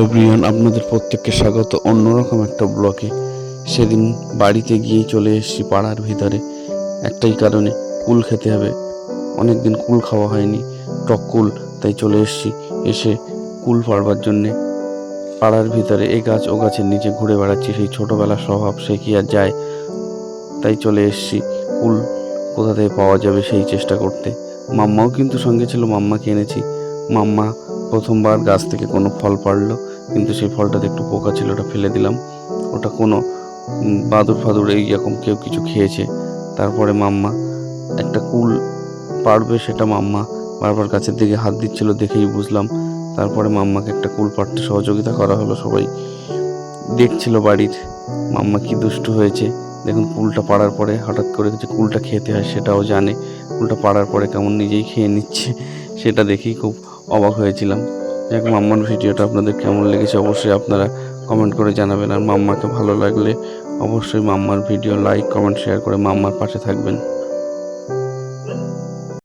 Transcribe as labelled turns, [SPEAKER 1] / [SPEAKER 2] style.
[SPEAKER 1] Everyone, আপনাদের প্রত্যেককে স্বাগত অন্যরকম একটা ব্লগে। সেদিন বাড়িতে গিয়েই চলে এসেছি পাড়ার ভিতরে, একটাই কারণে, কুল খেতে হবে। অনেক দিন কুল খাওয়া হয়নি, টক কুল, তাই চলে এসেছি। এসে কুল পাড়বার জন্যে পাড়ার ভিতরে এই গাছ ও গাছের নিচে ঘুরে বেড়াচ্ছি। সেই ছোটোবেলার স্বভাব, সে কি আর যায়। তাই চলে এসেছি কুল কোথা থেকে পাওয়া যাবে সেই চেষ্টা করতে। মাম্মাও কিন্তু সঙ্গে ছিল, মাম্মাকে এনেছি। মাম্মা প্রথমবার গাছ থেকে কোনো ফল পাড়লো, কিন্তু সেই ফলটাতে একটু পোকা ছিল, ওটা ফেলে দিলাম। ওটা কোনো বাদুড় ফাদুর এইরকম কেউ কিছু খেয়েছে। তারপরে মাম্মা একটা কুল পাড়বে, সেটা মাম্মা বারবার গাছের দিকে হাত দিচ্ছিল, দেখেই বুঝলাম। তারপরে মাম্মাকে একটা কুল পাড়তে সহযোগিতা করা হলো। সবাই দেখছিল বাড়ির, মাম্মা কি দুষ্টু হয়েছে। দেখুন, কুলটা পাড়ার পরে হঠাৎ করে যে কুলটা খেতে হয় সেটাও জানে। কুলটা পাড়ার পরে কেমন নিজেই খেয়ে নিচ্ছে, সেটা দেখেই খুব অবাক হয়েছিলাম। যাক, মাম্মার ভিডিওটা আপনাদের কেমন লেগেছে অবশ্যই আপনারা কমেন্ট করে জানাবেন। আর মাম্মাকে ভালো লাগলে অবশ্যই মাম্মার ভিডিও লাইক, কমেন্ট, শেয়ার করে মাম্মার পাশে থাকবেন।